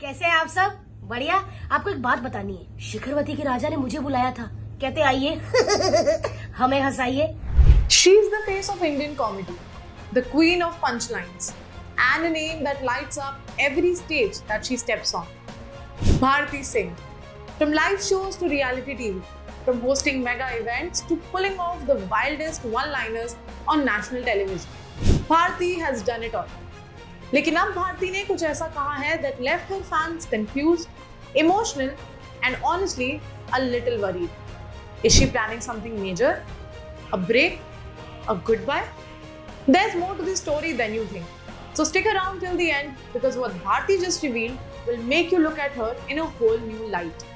कैसे हैं आप सब? बढ़िया। आपको एक बात बतानी है। शिखरवती के राजा ने मुझे बुलाया था, कहते आइए हमें हंसाइए। She is the face of Indian comedy, the queen of punchlines, and a name that lights up every stage that she steps on. Bharti Singh. From live shows to reality TV, from hosting mega events to pulling off the wildest one-liners on national television, Bharti has done it all. लेकिन अब भारती ने कुछ ऐसा कहा है that left her fans confused, emotional, and honestly a little worried. Is she planning something major? A break? A goodbye? There's more to this story than you think. So stick around till the end because what Bharti just revealed will make you look at her in a whole new light.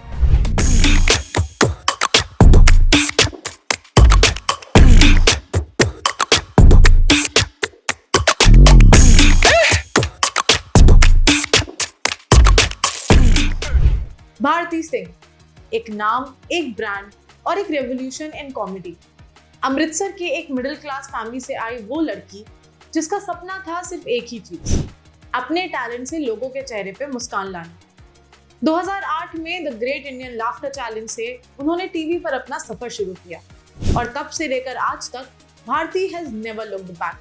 Bharti Singh, एक नाम, एक brand और एक revolution in comedy. Amritsar के एक middle class family से आई वो लड़की जिसका सपना था सिर्फ एक ही चीज, अपने टैलेंट से लोगों के चेहरे पे मुस्कान लाना। 2008 में the great Indian laughter challenge से उन्होंने टीवी पर अपना सफर शुरू किया और तब से लेकर आज तक Bharti has never looked back.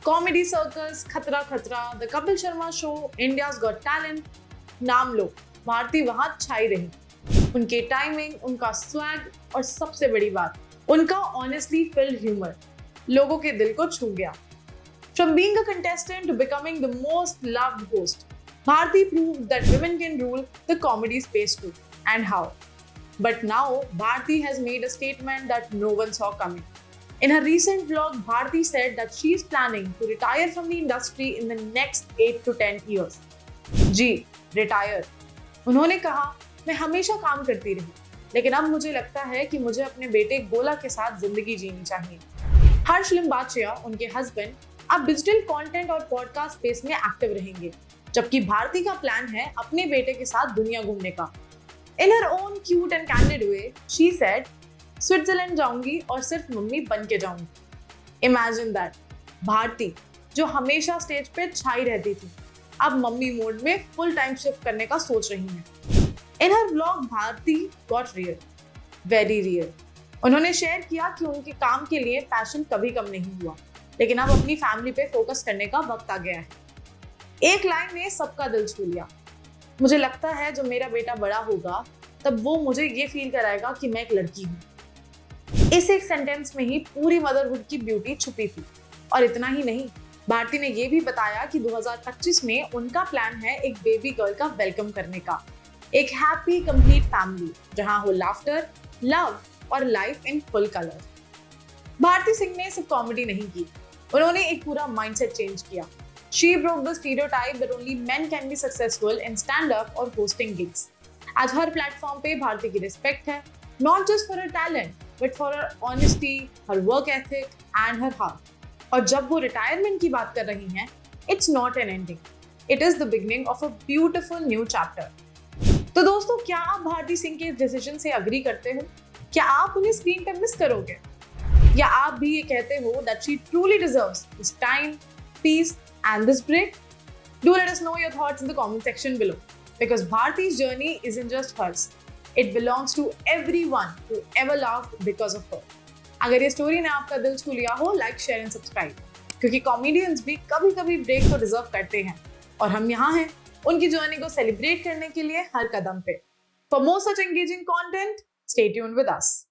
Comedy circus, Khatra Khatra, the Kapil Sharma show, India's got talent, नाम लो, भारती वहां छाई रही। उनके टाइमिंग, उनका स्वैग और सबसे बड़ी बात, उनका ऑनेस्टली फिल्ड ह्यूमर लोगों के दिल को छू गया। From being a contestant to becoming the most loved host, Bharti proved that women can rule the comedy space too, and how. But now, Bharti has made a statement that no one saw coming. In her recent vlog, Bharti said that she is planning to retire from the industry in the next 8 to 10 years. Ji, retire. उन्होंने कहा, मैं हमेशा काम करती रही, लेकिन अब मुझे लगता है कि मुझे अपने बेटे गोला के साथ जिंदगी जीनी चाहिए। हर्ष लिम्बाचिया, उनके हस्बैंड, अब डिजिटल कंटेंट और पॉडकास्ट स्पेस में एक्टिव रहेंगे, जबकि भारती का प्लान है अपने बेटे के साथ दुनिया घूमने का। In her own cute and candid way, she said, Switzerland जाऊंगी और सिर्फ मम्मी बन के जाऊंगी। इमेजिन दैट, भारती जो हमेशा स्टेज पे छाई रहती थी, अब मम्मी मोड में फुल टाइम शिफ्ट करने का सोच रही हैं। In her vlog Bharti got real, very real. उन्होंने शेयर किया कि उनके काम के लिए पैशन कभी कम नहीं हुआ, लेकिन अब अपनी फैमिली पे फोकस करने का वक्त आ गया है। एक लाइन ने सबका दिल छू लिया, मुझे लगता है जब मेरा बेटा बड़ा होगा तब वो मुझे ये फील कराएगा कि मैं एक लड़की हूँ। इस एक सेंटेंस में ही पूरी मदरहुड की ब्यूटी छुपी थी। और इतना ही नहीं, भारती ने ये भी बताया कि 2025 में उनका प्लान है एक बेबी गर्ल का वेलकम करने का, एक हैप्पी कंप्लीट फैमिली जहां हो लाफ्टर, लव और life in full colour. Bharti Singh ने सिर्फ कॉमेडी नहीं की, उन्होंने एक पूरा माइंडसेट चेंज किया। She broke the stereotype that only men can be successful in stand-up और hosting gigs. आज हर प्लेटफॉर्म पे भारती की रिस्पेक्ट है, not just for her talent, but for her honesty, her work ethic and her heart. और जब वो retirement की बात कर रही हैं, it's not an ending. It is the beginning of a beautiful new chapter. तो दोस्तों, क्या आप भारती सिंह के डिसीजन से अग्री करते हो? क्या आप उन्हें स्क्रीन पर मिस करोगे? या आप भी ये कहते हो that she truly deserves this time, peace and this break? Do let us know your thoughts in the comment section below. Because Bharti's journey isn't just hers. It belongs to everyone who ever laughed because of her. अगर ये story ने आपका दिल छू लिया हो, like, share and subscribe, क्योंकि comedians भी कभी कभी ब्रेक को डिजर्व करते हैं और हम यहाँ हैं उनकी जर्नी को सेलिब्रेट करने के लिए हर कदम पे। For more such engaging content, stay tuned with us.